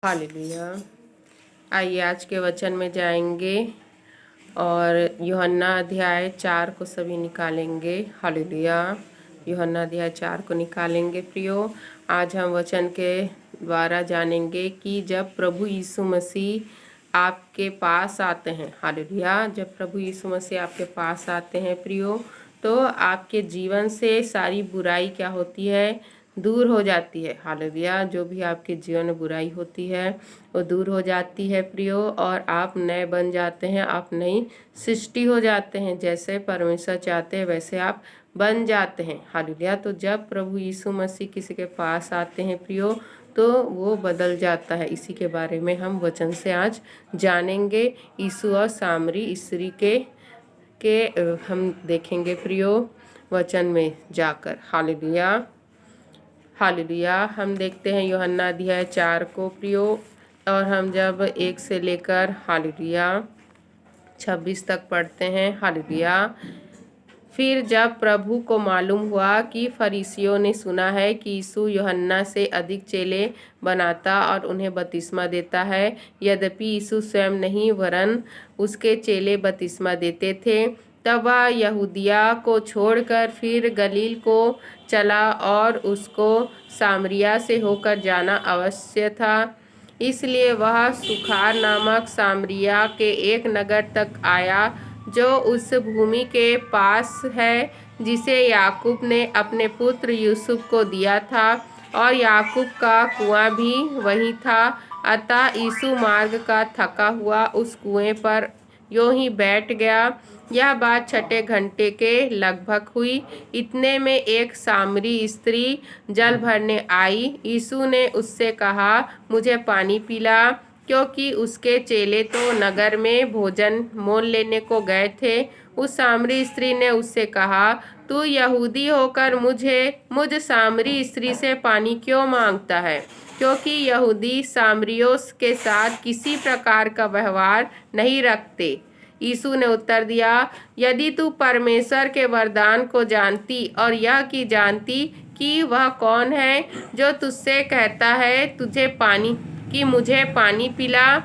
Hallelujah. आइए आज के वचन में जाएंगे और यूहन्ना अध्याय 4 को सभी निकालेंगे। हालेलुया। यूहन्ना अध्याय 4 को निकालेंगे। प्रियो, आज हम वचन के द्वारा जानेंगे कि जब प्रभु यीशु मसीह आपके पास आते हैं, हालेलुया, जब प्रभु यीशु मसीह आपके पास आते हैं प्रियो, तो आपके जीवन से सारी बुराई क्या होती है, दूर हो जाती है। हालेलुया। जो भी आपके जीवन में बुराई होती है वो दूर हो जाती है प्रियो, और आप नए बन जाते हैं, आप नई सृष्टि हो जाते हैं। जैसे परमेश्वर चाहते हैं वैसे आप बन जाते हैं। हालेलुया। तो जब प्रभु यीशु मसीह किसी के पास आते हैं प्रियो, तो वो बदल जाता है। इसी के बारे में हम वचन से आज जानेंगे। यीशु और सामरी स्त्री के हम देखेंगे प्रियो वचन में जाकर। हालेलुया। हालेलुया। हम देखते हैं यूहन्ना अध्याय 4 को प्रियो, और हम जब 1 से लेकर हालेलुया 26 तक पढ़ते हैं। हालेलुया। फिर जब प्रभु को मालूम हुआ कि फरीसियों ने सुना है कि यीशु यूहन्ना से अधिक चेले बनाता और उन्हें बपतिस्मा देता है, यद्यपि यीशु स्वयं नहीं वरन उसके चेले बपतिस्मा देते थे, तब वह यहूदिया को छोड़कर फिर गलील को चला और उसको सामरिया से होकर जाना अवश्य था। इसलिए वह सुखार नामक सामरिया के एक नगर तक आया जो उस भूमि के पास है जिसे याकूब ने अपने पुत्र यूसुफ को दिया था, और याकूब का कुआं भी वही था। अतः यीशु मार्ग का थका हुआ उस कुएं पर यों ही बैठ गया। यह बात 6 घंटे के लगभग हुई। इतने में एक सामरी स्त्री जल भरने आई। यीशु ने उससे कहा, मुझे पानी पिला, क्योंकि उसके चेले तो नगर में भोजन मोल लेने को गए थे। उस सामरी स्त्री ने उससे कहा, तू यहूदी होकर मुझ सामरी स्त्री से पानी क्यों मांगता है? क्योंकि यहूदी सामरियों के साथ किसी प्रकार का व्यवहार नहीं रखते। यीशु ने उत्तर दिया, यदि तू परमेश्वर के वरदान को जानती और यह कि जानती कि वह कौन है जो तुझसे कहता है मुझे पानी पिला,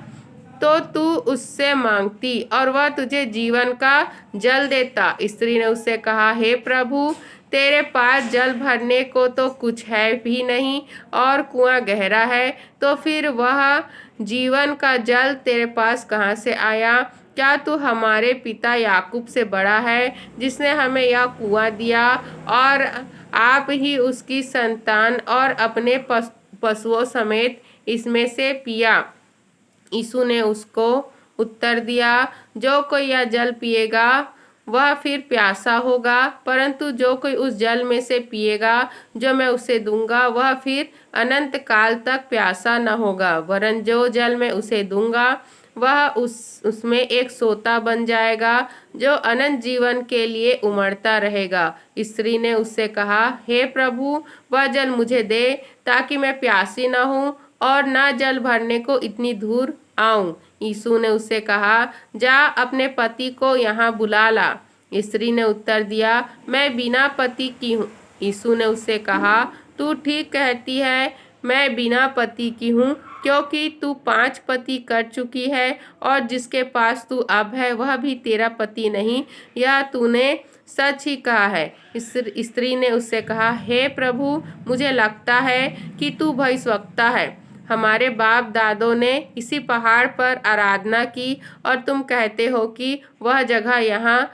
तो तू उससे मांगती और वह तुझे जीवन का जल देता। स्त्री ने उससे कहा, हे प्रभु, तेरे पास जल भरने को तो कुछ है भी नहीं, और कुआं गहरा है, तो फिर वह जीवन का जल तेरे पास कहाँ से आया? क्या तू हमारे पिता याकूब से बड़ा है, जिसने हमें यह कुआं दिया, और आप ही उसकी संतान और अपने पशुओं समेत इसमें से पिया? यीशु ने उसको उत्तर दिया, जो कोई यह जल पिएगा वह फिर प्यासा होगा, परंतु जो कोई उस जल में से पिएगा जो मैं उसे दूंगा, वह फिर अनंत काल तक प्यासा न होगा, वरन जो जल मैं उसे दूंगा वह उसमें एक सोता बन जाएगा जो अनंत जीवन के लिए उमड़ता रहेगा। स्त्री ने उससे कहा, हे प्रभु, वह जल मुझे दे, ताकि मैं प्यासी न हूँ और न जल भरने को इतनी दूर आऊं। यीशु ने उससे कहा, जा अपने पति को यहाँ बुला ला। स्त्री ने उत्तर दिया, मैं बिना पति की हूँ। यीशु ने उससे कहा, तू ठीक कहती है, मैं बिना पति की हूँ, क्योंकि तू 5 पति कर चुकी है, और जिसके पास तू अब है वह भी तेरा पति नहीं। यह तूने सच ही कहा है। स्त्री ने उससे कहा, हे प्रभु, मुझे लगता है कि तू भविष्यवक्ता है। हमारे बाप दादों ने इसी पहाड़ पर आराधना की, और तुम कहते हो कि वह जगह जहाँ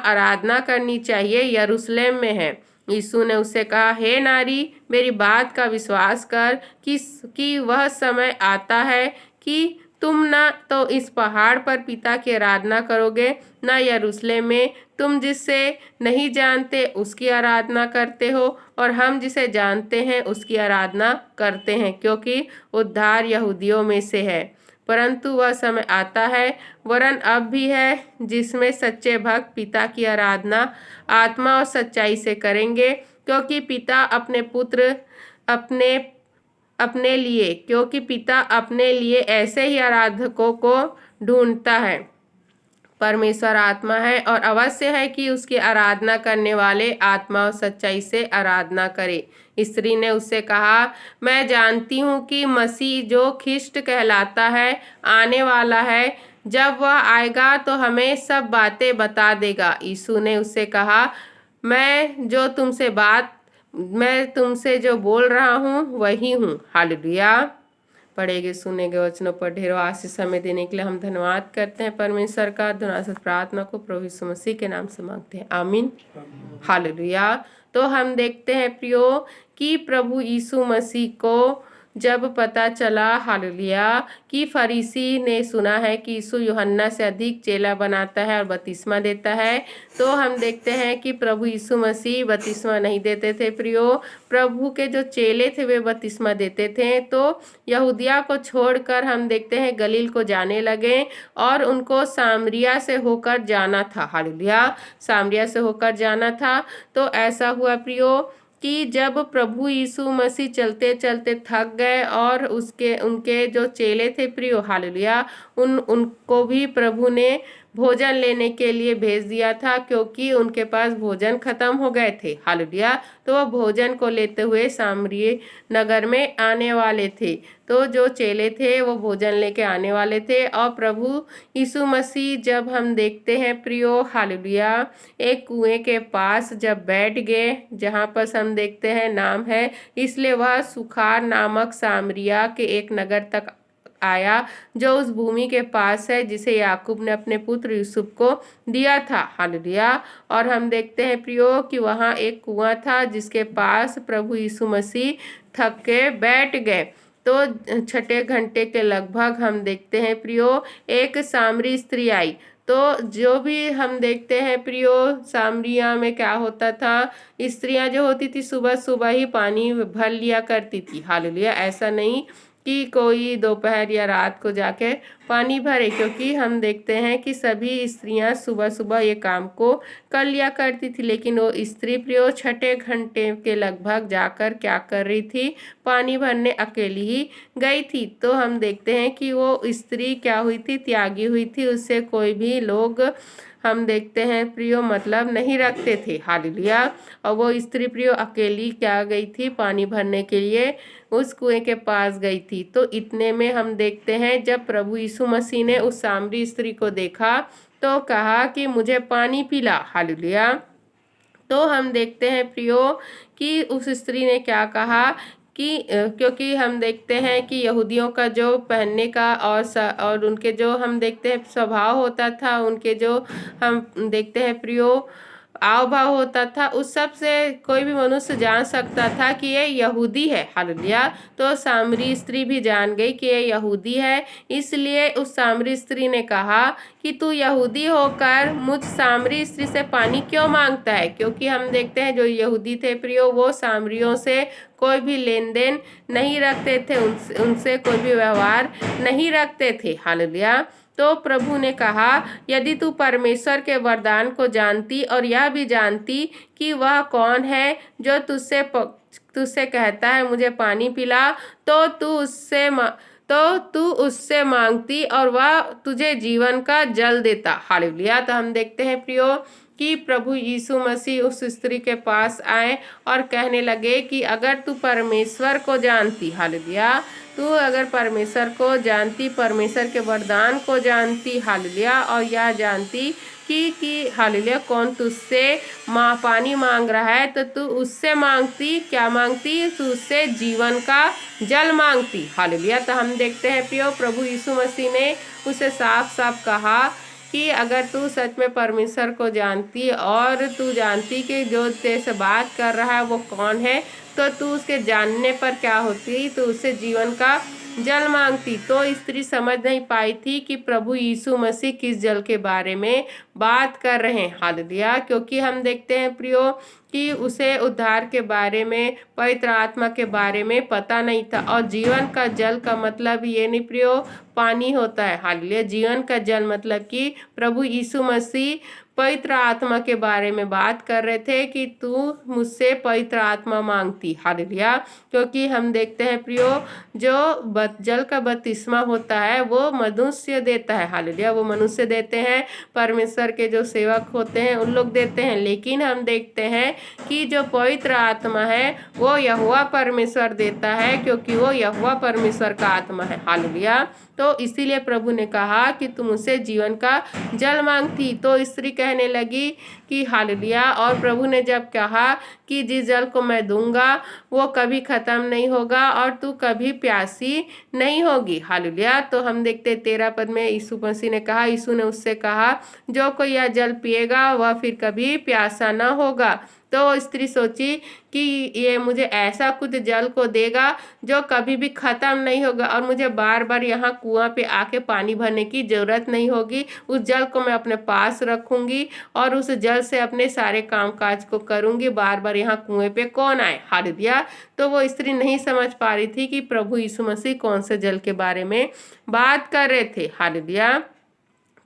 आराधना करनी चाहिए यरूशलेम में है। यीशु ने उससे कहा, हे नारी, मेरी बात का विश्वास कर कि वह समय आता है कि तुम न तो इस पहाड़ पर पिता की आराधना करोगे, न यरूशलेम में। तुम जिससे नहीं जानते उसकी आराधना करते हो, और हम जिसे जानते हैं उसकी आराधना करते हैं, क्योंकि उद्धार यहूदियों में से है। परंतु वह समय आता है, वरन अब भी है, जिसमें सच्चे भक्त पिता की आराधना आत्मा और सच्चाई से करेंगे, क्योंकि पिता अपने लिए ऐसे ही आराधकों को ढूंढता है। परमेश्वर आत्मा है और अवश्य है कि उसकी आराधना करने वाले आत्मा और सच्चाई से आराधना करे। स्त्री ने उससे कहा, मैं जानती हूँ कि मसीह जो ख्रिस्त कहलाता है आने वाला है। जब वह आएगा तो हमें सब बातें बता देगा। यीशु ने उससे कहा, मैं तुमसे जो बोल रहा हूँ वही हूँ। हालेलुया। पढ़े गए सुने गए वचनों पर ढेरों आशीष समय देने के लिए हम धन्यवाद करते हैं परमेश्वर का। धन्यवाद प्रार्थना को प्रभु यीशु मसीह के नाम से मांगते हैं, आमीन। हालेलुया। तो हम देखते हैं प्रियो कि प्रभु यीशु मसीह को जब पता चला, हालेलुया, कि फरीसी ने सुना है कि यीशु यूहन्ना से अधिक चेला बनाता है और बपतिस्मा देता है, तो हम देखते हैं कि प्रभु यीशु मसीह बपतिस्मा नहीं देते थे प्रियो। प्रभु के जो चेले थे वे बपतिस्मा देते थे। तो यहूदिया को छोड़कर हम देखते हैं गलील को जाने लगे और उनको सामरिया से होकर जाना था। हालेलुया, सामरिया से होकर जाना था। तो ऐसा हुआ प्रियो कि जब प्रभु यीशु मसीह चलते चलते थक गए और उनके जो चेले थे प्रियो, हालेलुया, उनको भी प्रभु ने भोजन लेने के लिए भेज दिया था, क्योंकि उनके पास भोजन खत्म हो गए थे। हालेलुया। तो वह भोजन को लेते हुए सामरिया नगर में आने वाले थे। तो जो चेले थे वो भोजन लेके आने वाले थे और प्रभु यीशु मसीह जब हम देखते हैं प्रियो, हालेलुया, एक कुएं के पास जब बैठ गए, जहाँ पर हम देखते हैं नाम है, इसलिए वह सुखार नामक सामरिया के एक नगर तक आया जो उस भूमि के पास है जिसे याकूब ने अपने पुत्र यूसुफ को दिया था। हालेलुया। और हम देखते हैं प्रियो कि वहाँ एक कुआं था जिसके पास प्रभु यीशु मसीह थक के बैठ गए। तो छठे घंटे के लगभग हम देखते हैं प्रियो एक सामरी स्त्री आई। तो जो भी हम देखते हैं प्रियो, सामरिया में क्या होता था, स्त्रियां जो होती थी सुबह सुबह ही पानी भर लिया करती थी। हालेलुया। ऐसा नहीं कि कोई दोपहर या रात को जाके पानी भरे, क्योंकि हम देखते हैं कि सभी स्त्रियां सुबह सुबह ये काम को कर लिया करती थी। लेकिन वो स्त्री प्रियो छठे घंटे के लगभग जाकर क्या कर रही थी, पानी भरने अकेली ही गई थी। तो हम देखते हैं कि वो स्त्री क्या हुई थी, त्यागी हुई थी। उससे कोई भी लोग हम देखते हैं प्रियो मतलब नहीं रखते थे। हालेलुया। और वो स्त्री प्रियो अकेली क्या गई थी, पानी भरने के लिए उस कुएं के पास गई थी। तो इतने में हम देखते हैं जब प्रभु यीशु मसीह ने उस सामरी स्त्री को देखा तो कहा कि मुझे पानी पिला। हालेलुया। तो हम देखते हैं प्रियो कि उस स्त्री ने क्या कहा कि क्योंकि हम देखते हैं कि यहूदियों का जो पहनने का और उनके जो हम देखते हैं स्वभाव होता था, उनके जो हम देखते हैं प्रियो आव भाव होता था, उस सब से कोई भी मनुष्य जान सकता था कि ये यहूदी है। हालेलुया। तो सामरी स्त्री भी जान गई कि ये यहूदी है, इसलिए उस सामरी स्त्री ने कहा कि तू यहूदी होकर मुझ सामरी स्त्री से पानी क्यों मांगता है। क्योंकि हम देखते हैं जो यहूदी थे प्रियो वो सामरियों से कोई भी लेन देन नहीं रखते थे, उनसे कोई भी व्यवहार नहीं रखते थे। हालेलुया। तो प्रभु ने कहा, यदि तू परमेश्वर के वरदान को जानती और यह भी जानती कि वह कौन है जो तुझसे कहता है मुझे पानी पिला, तो तू उससे मांगती और वह तुझे जीवन का जल देता। हालेलुया। तो हम देखते हैं प्रियो कि प्रभु यीशु मसीह उस स्त्री के पास आए और कहने लगे कि अगर तू परमेश्वर को जानती, हालेलुया, तू अगर परमेश्वर को जानती, परमेश्वर के वरदान को जानती, हालेलुया, और यह जानती कि हालेलुया कौन तुझसे पानी मांग रहा है, तो तू उससे मांगती, क्या मांगती, तू उससे जीवन का जल मांगती। हालेलुया। तो हम देखते हैं प्रियो प्रभु यीशु मसीह ने उसे साफ साफ कहा कि अगर तू सच में परमेश्वर को जानती और तू जानती कि जो तेरे से बात कर रहा है वो कौन है, तो तू उसके जानने पर क्या होती, तो उससे जीवन का जल मांगती। तो स्त्री समझ नहीं पाई थी कि प्रभु यीशु मसीह किस जल के बारे में बात कर रहे हैं। हालेलुया। क्योंकि हम देखते हैं प्रियो कि उसे उद्धार के बारे में, पवित्र आत्मा के बारे में पता नहीं था। और जीवन का जल का मतलब ये नहीं प्रियो पानी होता है। हालेलुया। जीवन का जल मतलब कि प्रभु यीशु मसीह पवित्र आत्मा के बारे में बात कर रहे थे कि तू मुझसे पवित्र आत्मा मांगती। हालेलुया। क्योंकि हम देखते हैं प्रियो, जो जल का बपतिस्मा होता है वो मनुष्य देता है। हालेलुया। वो मनुष्य देते हैं, परमेश्वर के जो सेवक होते हैं उन लोग देते हैं। लेकिन हम देखते हैं कि जो पवित्र आत्मा है वो यहोवा परमेश्वर देता है, क्योंकि वो यहोवा परमेश्वर का आत्मा है। हालेलुया। तो इसीलिए प्रभु ने कहा कि तुम उसे जीवन का जल मांगती। तो स्त्री कहने लगी कि हालेलुया। और प्रभु ने जब कहा कि जिस जल को मैं दूंगा वो कभी खत्म नहीं होगा और तू कभी प्यासी नहीं होगी। हालेलुया। तो हम देखते 13 पद में यीशु मसीह ने कहा, यीशु ने उससे कहा, जो कोई यह जल पिएगा वह फिर कभी प्यासा न होगा। तो स्त्री सोची कि ये मुझे ऐसा कुछ जल को देगा जो कभी भी ख़त्म नहीं होगा और मुझे बार बार यहाँ कुआं पे आके पानी भरने की ज़रूरत नहीं होगी। उस जल को मैं अपने पास रखूंगी और उस जल से अपने सारे काम काज को करूंगी। बार बार यहाँ कुएं पे कौन आए। हालेलुया। तो वो स्त्री नहीं समझ पा रही थी कि प्रभु यीशु मसीह कौन से जल के बारे में बात कर रहे थे। हालेलुया।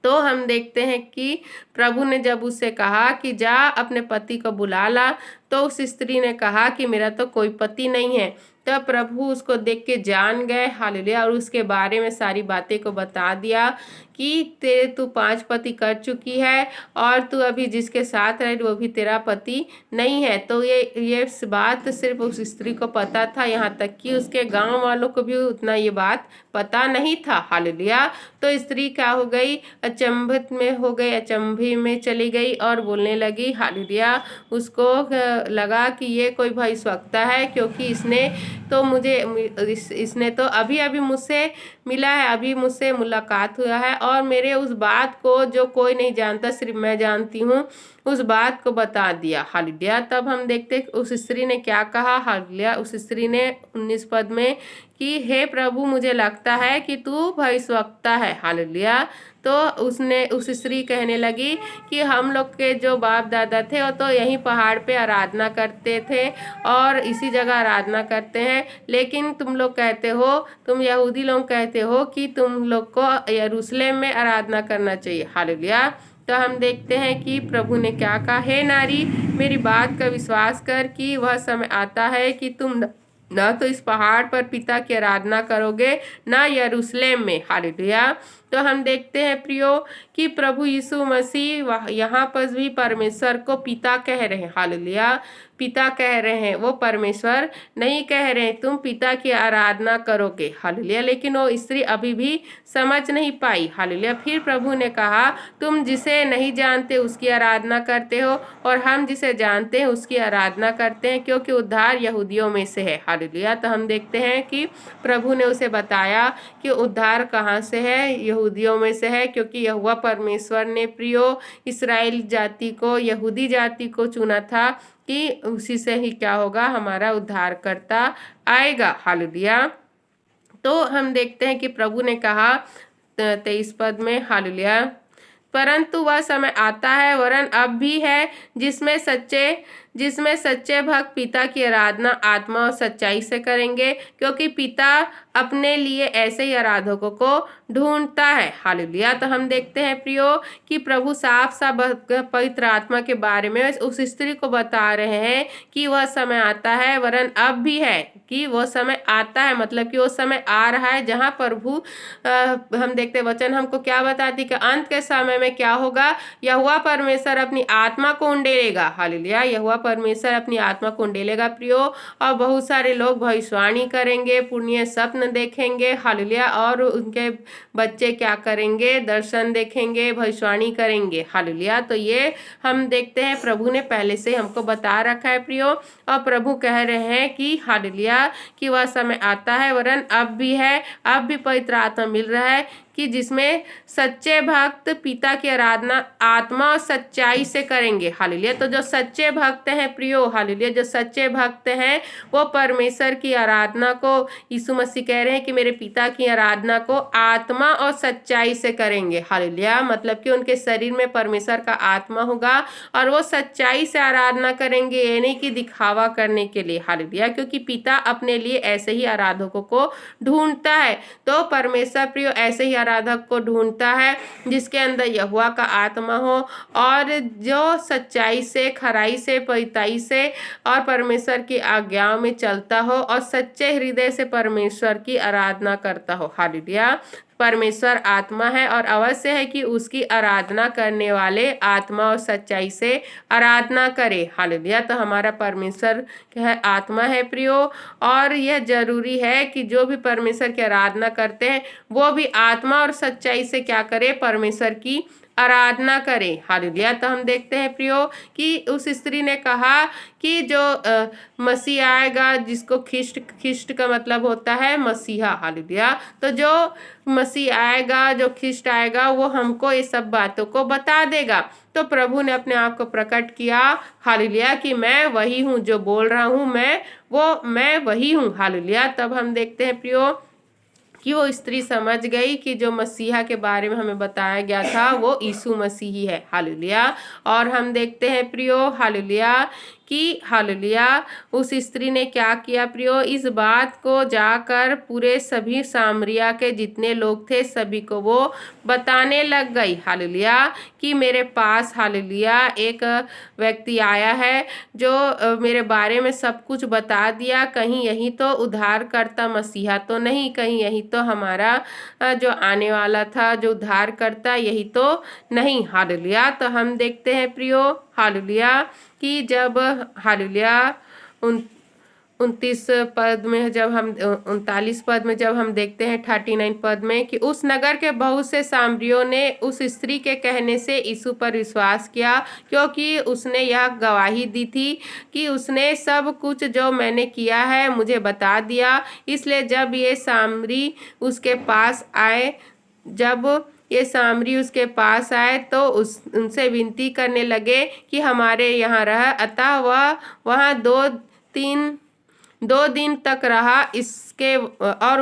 तो हम देखते हैं कि प्रभु ने जब उससे कहा कि जा अपने पति को बुला ला, तो उस स्त्री ने कहा कि मेरा तो कोई पति नहीं है। तब प्रभु उसको देख के जान गए। हालेलुया। और उसके बारे में सारी बातें को बता दिया कि तू 5 पति कर चुकी है और तू अभी जिसके साथ रहे वो भी तेरा पति नहीं है। तो ये बात सिर्फ उस स्त्री को पता था, यहाँ तक कि उसके गांव वालों को भी उतना ये बात पता नहीं था। हालेलुया। तो स्त्री क्या हो गई, अचंभित में हो गई, अचंभे में चली गई और बोलने लगी। हालेलुया। उसको लगा कि ये कोई भविष्यवक्ता है, क्योंकि इसने तो अभी अभी मुझसे मिला है, अभी मुझसे मुलाकात हुआ है और मेरे उस बात को जो कोई नहीं जानता सिर्फ मैं जानती हूँ, उस बात को बता दिया। हालेलुया। तब हम देखते उस स्त्री ने क्या कहा। हालेलुया। उस स्त्री ने 19 पद में कि हे प्रभु, मुझे लगता है कि तू भविष्यवक्ता है। हालेलुया। तो उस स्त्री कहने लगी कि हम लोग के जो बाप दादा थे वो तो यहीं पहाड़ पे आराधना करते थे और इसी जगह आराधना करते हैं, लेकिन तुम लोग कहते हो, तुम यहूदी लोग कहते हो कि तुम लोग को यरूशलेम में आराधना करना चाहिए। हालेलुया। तो हम देखते हैं कि प्रभु ने क्या कहा, हे नारी, मेरी बात का विश्वास कर कि वह समय आता है कि तुम न तो इस पहाड़ पर पिता की आराधना करोगे ना यरूशलेम में। हालेलुया। तो हम देखते हैं प्रियो कि प्रभु यीशु मसीह यहाँ पर भी परमेश्वर को पिता कह रहे हैं। हालेलुया। पिता कह रहे हैं, वो परमेश्वर नहीं कह रहे हैं तुम पिता की आराधना करोगे। हालेलुया। लेकिन वो स्त्री अभी भी समझ नहीं पाई। हालेलुया। फिर प्रभु ने कहा, तुम जिसे नहीं जानते उसकी आराधना करते हो और हम जिसे जानते हैं उसकी आराधना करते हैं, क्योंकि उद्धार यहूदियों में से है। हालेलुया। तो हम देखते हैं कि प्रभु ने उसे बताया कि उद्धार कहाँ से है, यहूदियों में से है, क्योंकि यहोवा परमेश्वर ने प्रियो इस्राएल जाति को, यहूदी जाति को चुना था कि उसी से ही क्या होगा, हमारा उद्धारकर्ता आएगा। हालेलुया। तो हम देखते हैं कि प्रभु ने कहा 23 पद में, हालेलुया, परंतु वह समय आता है, वरन अब भी है, जिसमें सच्चे भक्त पिता की आराधना आत्मा और सच्चाई से करेंगे, क्योंकि पिता अपने लिए ऐसे ही आराधकों को ढूंढता है। हालेलुया। तो हम देखते हैं प्रियो कि प्रभु साफ साफ पवित्र आत्मा के बारे में उस स्त्री को बता रहे हैं कि वह समय आता है, वरन अब भी है, कि वो समय आता है, मतलब कि वो समय आ रहा है जहाँ प्रभु हम देखते वचन हमको क्या बताती कि अंत के समय में क्या होगा, यहोवा परमेश्वर अपनी आत्मा को उंडेलेगा। हालेलुया। यहोवा परमेश्वर अपनी आत्मा को उंडेलेगा प्रियो, और बहुत सारे लोग भविष्यवाणी करेंगे, पुण्य स्वप्न देखेंगे। हालेलुया। और उनके बच्चे क्या करेंगे, दर्शन देखेंगे, भविष्यवाणी करेंगे। हालेलुया। तो ये हम देखते हैं प्रभु ने पहले से हमको बता रखा है प्रियो, और प्रभु कह रहे हैं कि हालेलुया कि वह समय आता है, वरन अब भी है, अब भी पवित्र आत्मा मिल रहा है कि जिसमें सच्चे भक्त पिता की आराधना आत्मा और सच्चाई से करेंगे। हालेलुया। तो जो सच्चे भक्त हैं प्रियो, हालेलुया, जो सच्चे भक्त हैं वो परमेश्वर की आराधना को, यीशु मसीह कह रहे हैं कि मेरे पिता की आराधना को आत्मा और सच्चाई से करेंगे। हालेलुया। मतलब कि उनके शरीर में परमेश्वर का आत्मा होगा और वो सच्चाई से आराधना करेंगे, ये नहीं कि दिखावा करने के लिए। हालेलुया। क्योंकि पिता अपने लिए ऐसे ही आराधकों को ढूंढता है। तो परमेश्वर प्रियो ऐसे ही आराधक को ढूंढता है जिसके अंदर यहोवा का आत्मा हो और जो सच्चाई से, खराई से, पवित्राई से और परमेश्वर की आज्ञाओं में चलता हो और सच्चे हृदय से परमेश्वर की आराधना करता हो। हालेलुया। परमेश्वर आत्मा है और अवश्य है कि उसकी आराधना करने वाले आत्मा और सच्चाई से आराधना करे। हालेलुया। तो हमारा परमेश्वर क्या है? आत्मा है प्रियो, और यह जरूरी है कि जो भी परमेश्वर की आराधना करते हैं वो भी आत्मा और सच्चाई से क्या करे? परमेश्वर की आराधना करें। हालेलुया। तो हम देखते हैं प्रियो कि उस स्त्री ने कहा कि जो मसीह आएगा, जिसको खिस्ट का मतलब होता है मसीहा। हालेलुया। तो जो मसीह आएगा, जो खिस्ट आएगा, वो हमको ये सब बातों को बता देगा। तो प्रभु ने अपने आप को प्रकट किया। हालेलुया। कि मैं वही हूँ जो बोल रहा हूँ, मैं वही हूँ। हालेलुया। तब हम देखते हैं प्रियो कि वो स्त्री समझ गई कि जो मसीहा के बारे में हमें बताया गया था वो यीशु मसीह ही है। हालेलुया। और हम देखते हैं प्रियो, हालेलुया, कि हालेलुया उस स्त्री ने क्या किया प्रियो? इस बात को जाकर पूरे सभी सामरिया के जितने लोग थे सभी को वो बताने लग गई। हालेलुया। कि मेरे पास, हालेलुया, एक व्यक्ति आया है जो मेरे बारे में सब कुछ बता दिया। कहीं यही तो उद्धार करता मसीहा तो नहीं, कहीं यही तो हमारा जो आने वाला था जो उद्धार करता यही तो नहीं। हालेलुया। तो हम देखते हैं प्रियो, हालेलुया, कि जब हालेलुया 29 पद में जब हम 39 पद में जब हम देखते हैं 39 पद में कि उस नगर के बहुत से सामरियों ने उस स्त्री के कहने से यीशु पर विश्वास किया, क्योंकि उसने यह गवाही दी थी कि उसने सब कुछ जो मैंने किया है मुझे बता दिया। इसलिए जब ये सामरी उसके पास आए तो उनसे विनती करने लगे कि हमारे यहाँ रह। अतः वह वहाँ दो दिन तक रहा।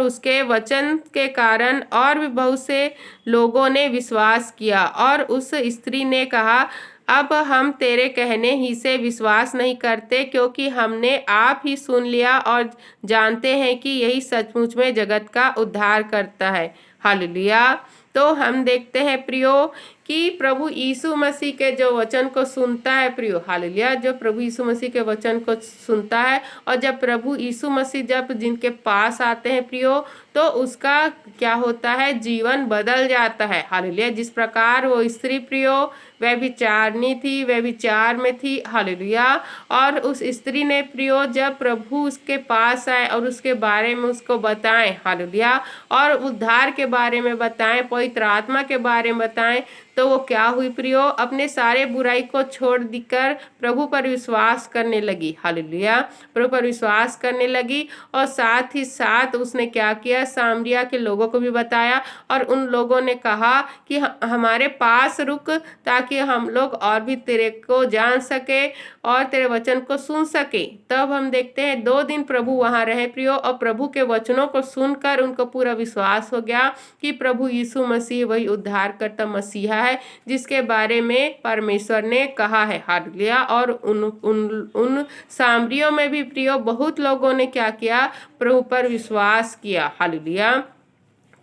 उसके वचन के कारण और भी बहुत से लोगों ने विश्वास किया। और उस स्त्री ने कहा, अब हम तेरे कहने ही से विश्वास नहीं करते, क्योंकि हमने आप ही सुन लिया और जानते हैं कि यही सचमुच में जगत का उद्धार करता है। हालेलुया। तो हम देखते हैं प्रियो कि प्रभु यीशु मसीह के जो वचन को सुनता है प्रियो, हालेलुया, जो प्रभु यीशु मसीह के वचन को सुनता है और जब प्रभु यीशु मसीह जब जिनके पास आते हैं प्रियो तो उसका क्या होता है? जीवन बदल जाता है। हालेलुया। जिस प्रकार वो स्त्री प्रियो वह विचारनी थी, वह विचार में थी। हालेलुया। और उस स्त्री ने प्रियो जब प्रभु उसके पास आए और उसके बारे में उसको बताएं, हालेलुया, और उद्धार के बारे में बताएं, पवित्र आत्मा के बारे में बताएं, तो वो क्या हुई प्रियो? अपने सारे बुराई को छोड़ देकर प्रभु पर विश्वास करने लगी। हालेलुया। प्रभु पर विश्वास करने लगी और साथ ही साथ उसने क्या किया? सामरिया के लोगों को भी बताया और उन लोगों ने कहा कि हमारे पास रुक, ताकि हम लोग और भी तेरे को जान सके और तेरे वचन को सुन सके। तब हम देखते हैं 2 दिन प्रभु वहाँ रहे प्रियो, और प्रभु के वचनों को सुनकर उनको पूरा विश्वास हो गया कि प्रभु यीशु मसीह वही उद्धार करता मसीहा है जिसके बारे में परमेश्वर ने कहा है। हालेलुया। और उन सामरियों में भी प्रियो बहुत लोगों ने क्या किया? प्रभु पर विश्वास किया। हालेलुया।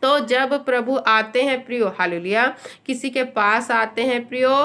तो जब प्रभु आते हैं प्रियो, हालेलुया, किसी के पास आते हैं प्रियो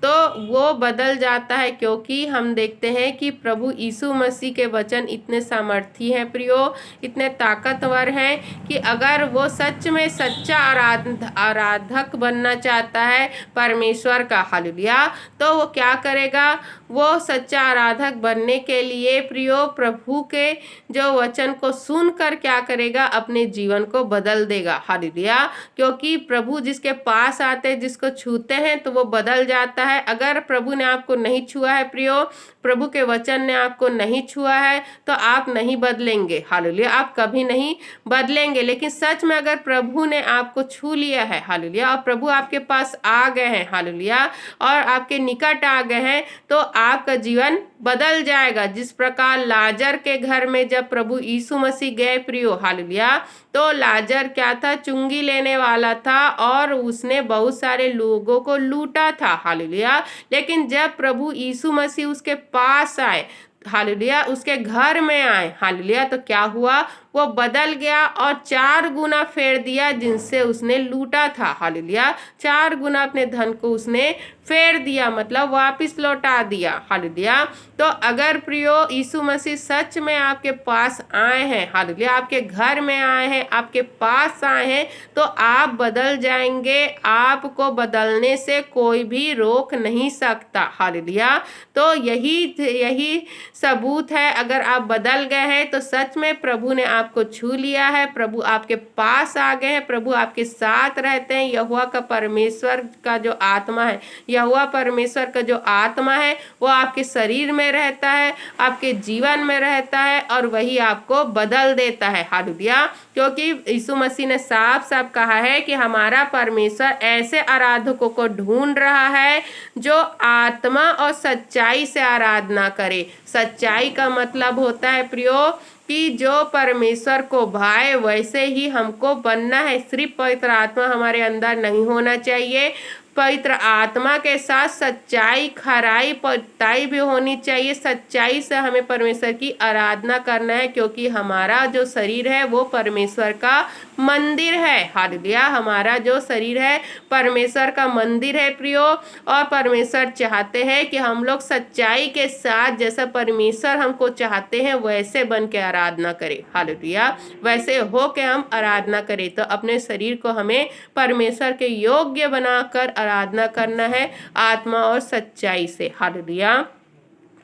तो वो बदल जाता है, क्योंकि हम देखते हैं कि प्रभु यीशु मसीह के वचन इतने सामर्थी हैं प्रियो, इतने ताकतवर हैं कि अगर वो सच में सच्चा आराधक बनना चाहता है परमेश्वर का, हालेलुया, तो वो क्या करेगा? वो सच्चा आराधक बनने के लिए प्रियो प्रभु के जो वचन को सुनकर क्या करेगा? अपने जीवन को बदल देगा। हालेलुया। क्योंकि प्रभु जिसके पास आते हैं, जिसको छूते हैं तो वो बदल जाता है। अगर प्रभु ने आपको नहीं छुआ है प्रियो, प्रभु के वचन ने आपको नहीं छुआ है तो आप नहीं बदलेंगे। हालेलुया। आप कभी नहीं बदलेंगे। लेकिन सच में अगर प्रभु ने आपको छू लिया है, हालेलुया, और प्रभु आपके पास आ गए हैं, हालेलुया, और आपके निकट आ गए हैं, तो आपका जीवन बदल जाएगा। जिस प्रकार लाजर के घर में जब प्रभु यीशु मसीह गए प्रियो, हालेलुया, तो लाजर क्या था? चुंगी लेने वाला था और उसने बहुत सारे लोगों को लूटा था। हालेलुया। लेकिन जब प्रभु यीशु मसीह उसके पास आए, हालेलुया, उसके घर में आए, हालेलुया, तो क्या हुआ? वो बदल गया और 4 गुना फेर दिया जिनसे उसने लूटा था। हालेलुया। 4 गुना अपने धन को उसने फेर दिया, मतलब वापस लौटा दिया। हालेलुया। तो अगर प्रियो यीशु मसीह सच में आपके पास आए हैं, हालेलुया, आपके घर में आए हैं, आपके पास आए हैं, तो आप बदल जाएंगे। आपको बदलने से कोई भी रोक नहीं सकता। हालेलुया। तो यही सबूत है, अगर आप बदल गए हैं तो सच में प्रभु ने आपको छू लिया है, प्रभु आपके पास आ गए हैं, प्रभु आपके साथ रहते हैं। यहोवा का परमेश्वर का जो आत्मा है, यहोवा परमेश्वर का जो आत्मा है वो आपके शरीर में रहता है, आपके जीवन में रहता है और वही आपको बदल देता है। हालेलुया। क्योंकि यीशु मसीह ने साफ साफ कहा है कि हमारा परमेश्वर ऐसे आराधकों को ढूंढ रहा है जो आत्मा और सच्चाई से आराधना करे। सच्चाई का मतलब होता है प्रियो कि जो परमेश्वर को भाए वैसे ही हमको बनना है। सिर्फ पवित्र आत्मा हमारे अंदर नहीं होना चाहिए, पवित्र आत्मा के साथ सच्चाई, खराई, पवित्रता भी होनी चाहिए। सच्चाई से हमें परमेश्वर की आराधना करना है, क्योंकि हमारा जो शरीर है वो परमेश्वर का मंदिर है। हालेलुया। हमारा जो शरीर है परमेश्वर का मंदिर है प्रियो, और परमेश्वर चाहते हैं कि हम लोग सच्चाई के साथ जैसा परमेश्वर हमको चाहते हैं वैसे बन के आराधना करें। हालेलुया। वैसे हो के हम आराधना करें। तो अपने शरीर को हमें परमेश्वर के योग्य बनाकर आराधना करना है, आत्मा और सच्चाई से। हालेलुया।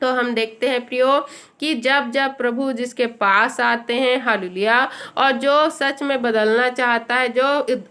तो हम देखते हैं प्रियो कि जब जब प्रभु जिसके पास आते हैं, हालेलुया, और जो सच में बदलना चाहता है, जो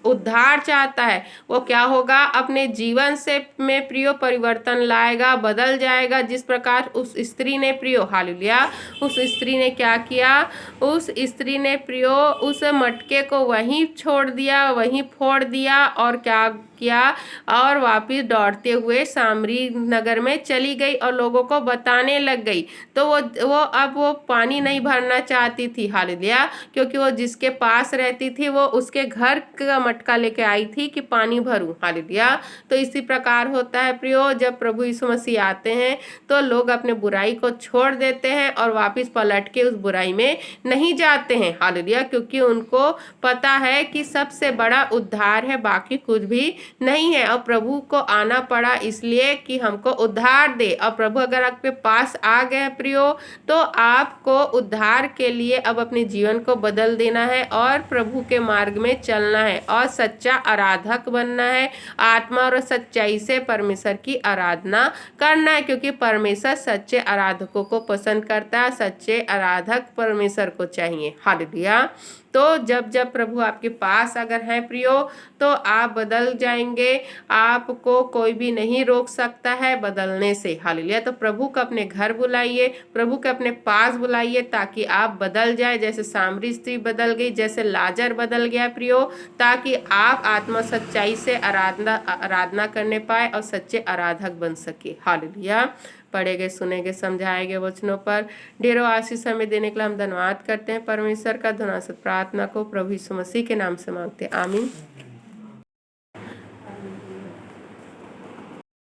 उद्धार चाहता है, वो क्या होगा, अपने जीवन से में प्रियो परिवर्तन लाएगा, बदल जाएगा। जिस प्रकार उस स्त्री ने प्रियो, हालेलुया, उस स्त्री ने क्या किया, उस स्त्री ने प्रियो उस मटके को वहीं छोड़ दिया, वहीं फोड़ दिया और क्या किया, और वापिस दौड़ते हुए सामरी नगर में चली गई और लोगों को बताने लग गई। तो वो पानी नहीं भरना चाहती थी। हालेलुया। क्योंकि वो जिसके पास रहती थी वो उसके घर का मटका लेके आई थी कि पानी भरूं। हालेलुया। तो इसी प्रकार होता है प्रियो, जब प्रभु यीशु मसीह आते हैं तो लोग अपने बुराई को छोड़ देते हैं और वापस पलट के उस बुराई में नहीं जाते हैं। हालेलुया। क्योंकि उनको पता है कि सबसे बड़ा उद्धार है, बाकी कुछ भी नहीं है। और प्रभु को आना पड़ा इसलिए कि हमको उद्धार दे। और प्रभु अगर आपके पास आ गए प्रियो, तो आपको उद्धार के लिए अब अपने जीवन को बदल देना है और प्रभु के मार्ग में चलना है और सच्चा आराधक बनना है। आत्मा और सच्चाई से परमेश्वर की आराधना करना है, क्योंकि परमेश्वर सच्चे आराधकों को पसंद करता है। सच्चे आराधक परमेश्वर को चाहिए। हालेलुया। तो जब जब प्रभु आपके पास अगर हैं प्रियो, तो आप बदल जाएंगे। आपको कोई भी नहीं रोक सकता है बदलने से। हालेलुया। तो प्रभु को अपने घर बुलाइए, प्रभु को अपने पास बुलाइए, ताकि आप बदल जाए, जैसे सामरी स्त्री बदल गई, जैसे लाजर बदल गया प्रियो, ताकि आप आत्मा सच्चाई से आराधना करने पाए और सच्चे आराधक बन सके। हालेलुया। पढ़े गए, सुने गए, समझाए गए वचनों पर ढेरों आशीष हमें देने के लिए हम धन्यवाद करते हैं। परमेश्वर का धन्यवाद प्रार्थना को प्रभु यीशु मसीह के नाम से मांगते हैं। आमीन।